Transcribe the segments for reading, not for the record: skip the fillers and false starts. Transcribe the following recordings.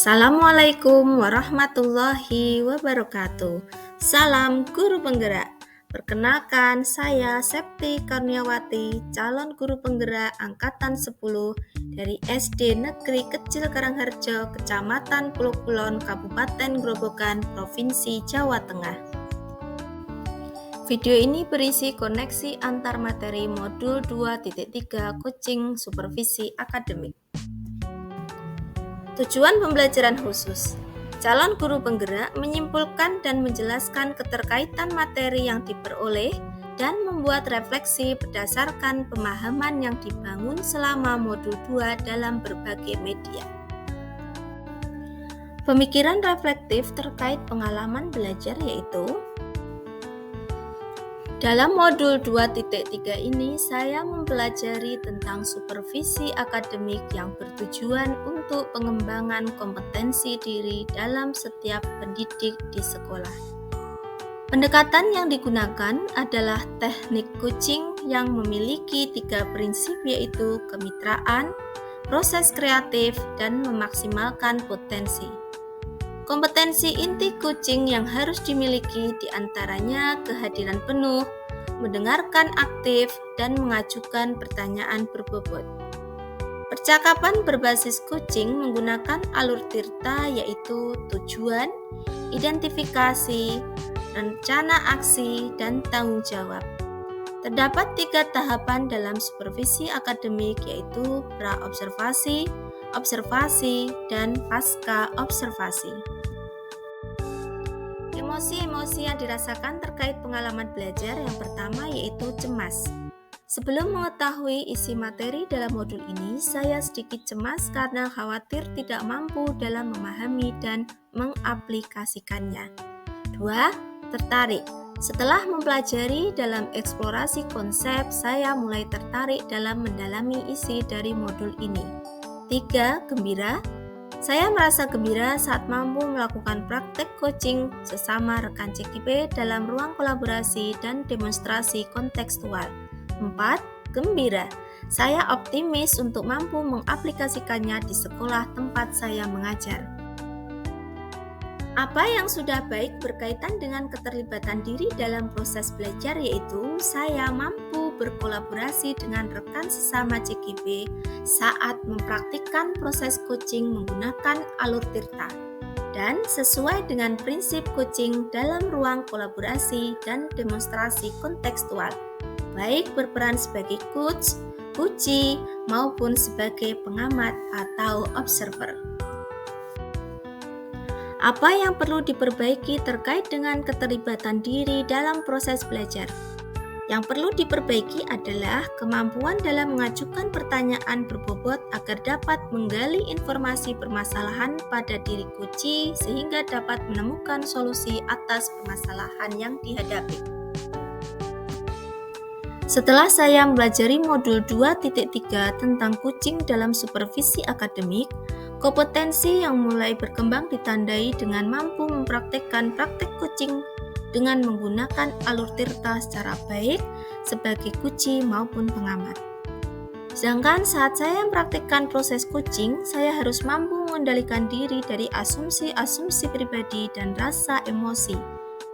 Assalamualaikum warahmatullahi wabarakatuh. Salam guru penggerak. Perkenalkan, saya Septi Karniawati, calon guru penggerak angkatan 10 dari SD Negeri Kecil Karangharjo, Kecamatan Pulau Kulon, Kabupaten Grobogan, Provinsi Jawa Tengah. Video ini berisi koneksi antar materi modul 2.3 coaching supervisi akademik. Tujuan pembelajaran khusus. Calon guru penggerak menyimpulkan dan menjelaskan keterkaitan materi yang diperoleh dan membuat refleksi berdasarkan pemahaman yang dibangun selama modul 2 dalam berbagai media. Pemikiran reflektif terkait pengalaman belajar yaitu dalam modul 2.3 ini saya mempelajari tentang supervisi akademik yang bertujuan untuk pengembangan kompetensi diri dalam setiap pendidik di sekolah. Pendekatan yang digunakan adalah teknik coaching yang memiliki 3 prinsip yaitu kemitraan, proses kreatif, dan memaksimalkan potensi. Kompetensi inti coaching yang harus dimiliki diantaranya kehadiran penuh, mendengarkan aktif, dan mengajukan pertanyaan berbobot. Percakapan berbasis coaching menggunakan alur tirta yaitu tujuan, identifikasi, rencana aksi, dan tanggung jawab. Terdapat 3 tahapan dalam supervisi akademik yaitu pra-observasi, observasi, dan pasca observasi. Emosi-emosi yang dirasakan terkait pengalaman belajar yang pertama yaitu cemas. Sebelum mengetahui isi materi dalam modul ini, saya sedikit cemas karena khawatir tidak mampu dalam memahami dan mengaplikasikannya. 2. Tertarik. Setelah mempelajari dalam eksplorasi konsep, saya mulai tertarik dalam mendalami isi dari modul ini. 3. Gembira. Saya merasa gembira saat mampu melakukan praktek coaching sesama rekan CKP dalam ruang kolaborasi dan demonstrasi kontekstual. 4. Gembira. Saya optimis untuk mampu mengaplikasikannya di sekolah tempat saya mengajar. Apa yang sudah baik berkaitan dengan keterlibatan diri dalam proses belajar yaitu saya mampu berkolaborasi dengan rekan sesama CKP saat mempraktikkan proses coaching menggunakan alur tirta dan sesuai dengan prinsip coaching dalam ruang kolaborasi dan demonstrasi kontekstual, baik berperan sebagai coach, coachee, maupun sebagai pengamat atau observer. Apa yang perlu diperbaiki terkait dengan keterlibatan diri dalam proses belajar? Yang perlu diperbaiki adalah kemampuan dalam mengajukan pertanyaan berbobot agar dapat menggali informasi permasalahan pada diri coachee sehingga dapat menemukan solusi atas permasalahan yang dihadapi. Setelah saya mempelajari modul 2.3 tentang coaching dalam supervisi akademik, kompetensi yang mulai berkembang ditandai dengan mampu mempraktekkan praktek coaching dengan menggunakan alur tirta secara baik sebagai coachee maupun pengamat. Sedangkan saat saya mempraktekkan proses coaching, saya harus mampu mengendalikan diri dari asumsi-asumsi pribadi dan rasa emosi,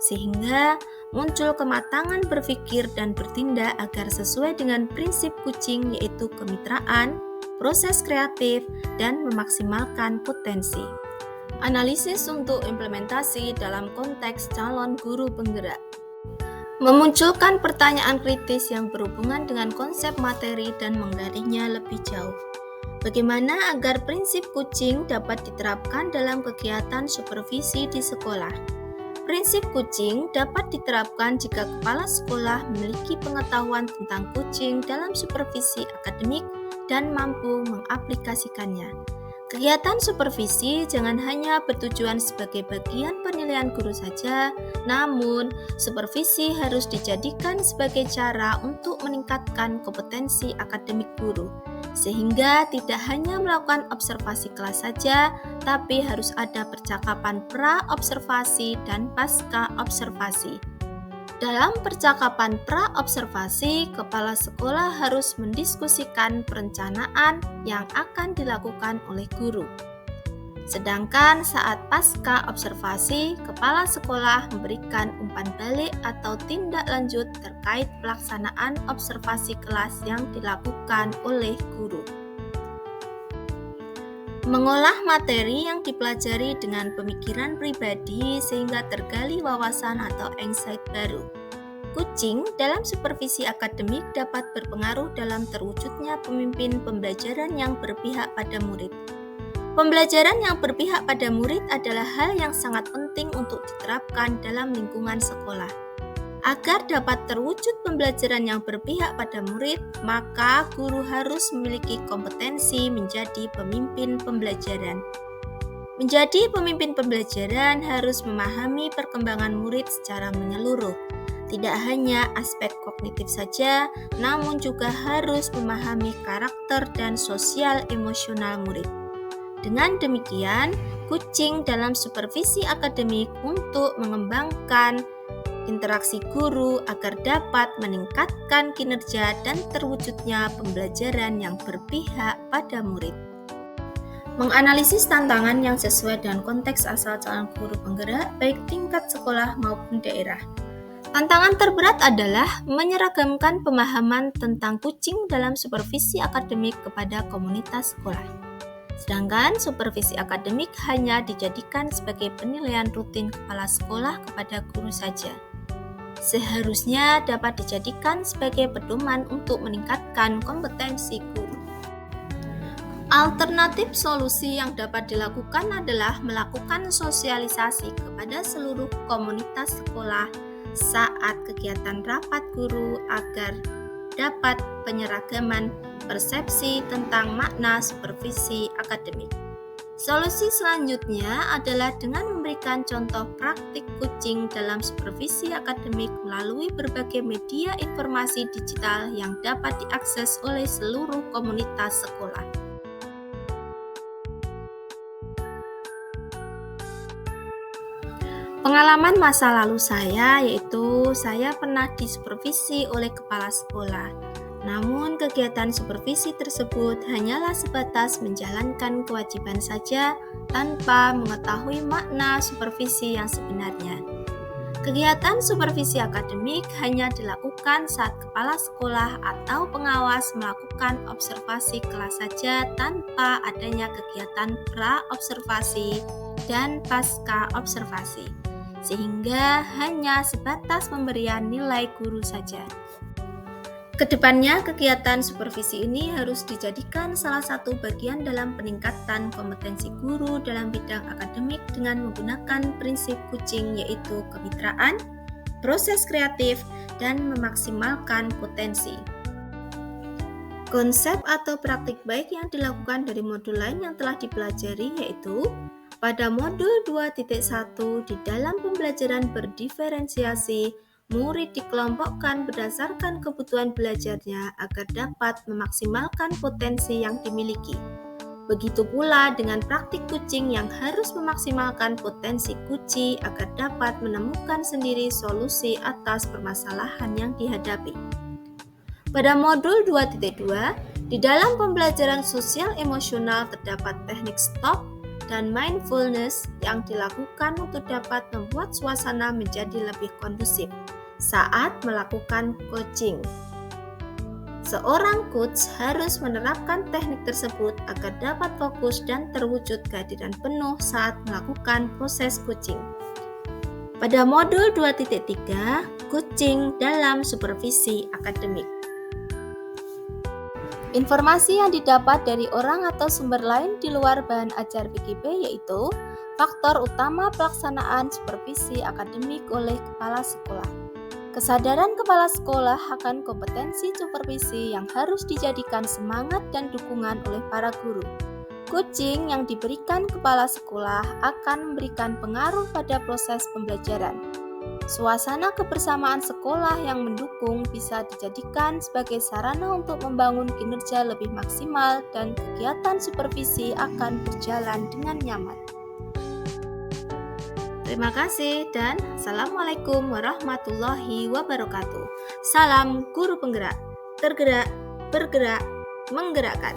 sehingga muncul kematangan berpikir dan bertindak agar sesuai dengan prinsip coaching yaitu kemitraan, proses kreatif, dan memaksimalkan potensi. Analisis untuk implementasi dalam konteks calon guru penggerak. Memunculkan pertanyaan kritis yang berhubungan dengan konsep materi dan menggalinya lebih jauh. Bagaimana agar prinsip coaching dapat diterapkan dalam kegiatan supervisi di sekolah? Prinsip coaching dapat diterapkan jika kepala sekolah memiliki pengetahuan tentang coaching dalam supervisi akademik dan mampu mengaplikasikannya. Kegiatan supervisi jangan hanya bertujuan sebagai bagian penilaian guru saja, namun supervisi harus dijadikan sebagai cara untuk meningkatkan kompetensi akademik guru, sehingga tidak hanya melakukan observasi kelas saja, tapi harus ada percakapan pra-observasi dan pasca-observasi. Dalam percakapan pra-observasi, kepala sekolah harus mendiskusikan perencanaan yang akan dilakukan oleh guru. Sedangkan saat pasca observasi, kepala sekolah memberikan umpan balik atau tindak lanjut terkait pelaksanaan observasi kelas yang dilakukan oleh guru. Mengolah materi yang dipelajari dengan pemikiran pribadi sehingga tergali wawasan atau insight baru. Kucing dalam supervisi akademik dapat berpengaruh dalam terwujudnya pemimpin pembelajaran yang berpihak pada murid. Pembelajaran yang berpihak pada murid adalah hal yang sangat penting untuk diterapkan dalam lingkungan sekolah. Agar dapat terwujud pembelajaran yang berpihak pada murid, maka guru harus memiliki kompetensi menjadi pemimpin pembelajaran. Menjadi pemimpin pembelajaran harus memahami perkembangan murid secara menyeluruh. Tidak hanya aspek kognitif saja, namun juga harus memahami karakter dan sosial emosional murid. Dengan demikian, kucing dalam supervisi akademik untuk mengembangkan interaksi guru agar dapat meningkatkan kinerja dan terwujudnya pembelajaran yang berpihak pada murid. Menganalisis tantangan yang sesuai dengan konteks asal calon guru penggerak baik tingkat sekolah maupun daerah. Tantangan terberat adalah menyeragamkan pemahaman tentang kucing dalam supervisi akademik kepada komunitas sekolah. Sedangkan supervisi akademik hanya dijadikan sebagai penilaian rutin kepala sekolah kepada guru saja. Seharusnya dapat dijadikan sebagai pedoman untuk meningkatkan kompetensi guru. Alternatif solusi yang dapat dilakukan adalah melakukan sosialisasi kepada seluruh komunitas sekolah saat kegiatan rapat guru agar dapat penyeragaman persepsi tentang makna supervisi akademik. Solusi selanjutnya adalah dengan memberikan contoh praktik kucing dalam supervisi akademik melalui berbagai media informasi digital yang dapat diakses oleh seluruh komunitas sekolah. Pengalaman masa lalu saya yaitu saya pernah disupervisi oleh kepala sekolah. Namun kegiatan supervisi tersebut hanyalah sebatas menjalankan kewajiban saja tanpa mengetahui makna supervisi yang sebenarnya. Kegiatan supervisi akademik hanya dilakukan saat kepala sekolah atau pengawas melakukan observasi kelas saja tanpa adanya kegiatan pra-observasi dan pasca observasi, sehingga hanya sebatas pemberian nilai guru saja. Kedepannya, kegiatan supervisi ini harus dijadikan salah satu bagian dalam peningkatan kompetensi guru dalam bidang akademik dengan menggunakan prinsip kucing yaitu kemitraan, proses kreatif, dan memaksimalkan potensi. Konsep atau praktik baik yang dilakukan dari modul lain yang telah dipelajari yaitu pada modul 2.1 di dalam pembelajaran berdiferensiasi, murid dikelompokkan berdasarkan kebutuhan belajarnya agar dapat memaksimalkan potensi yang dimiliki. Begitu pula dengan praktik kucing yang harus memaksimalkan potensi kuci agar dapat menemukan sendiri solusi atas permasalahan yang dihadapi. Pada modul 2.2, di dalam pembelajaran sosial emosional terdapat teknik stop dan mindfulness yang dilakukan untuk dapat membuat suasana menjadi lebih kondusif saat melakukan coaching. Seorang coach harus menerapkan teknik tersebut agar dapat fokus dan terwujud kehadiran penuh saat melakukan proses coaching. Pada modul 2.3, coaching dalam supervisi akademik. Informasi yang didapat dari orang atau sumber lain di luar bahan ajar PKB yaitu faktor utama pelaksanaan supervisi akademik oleh kepala sekolah. Kesadaran kepala sekolah akan kompetensi supervisi yang harus dijadikan semangat dan dukungan oleh para guru. Coaching yang diberikan kepala sekolah akan memberikan pengaruh pada proses pembelajaran. Suasana kebersamaan sekolah yang mendukung bisa dijadikan sebagai sarana untuk membangun kinerja lebih maksimal dan kegiatan supervisi akan berjalan dengan nyaman. Terima kasih dan Assalamualaikum warahmatullahi wabarakatuh. Salam guru penggerak, tergerak, bergerak, menggerakkan.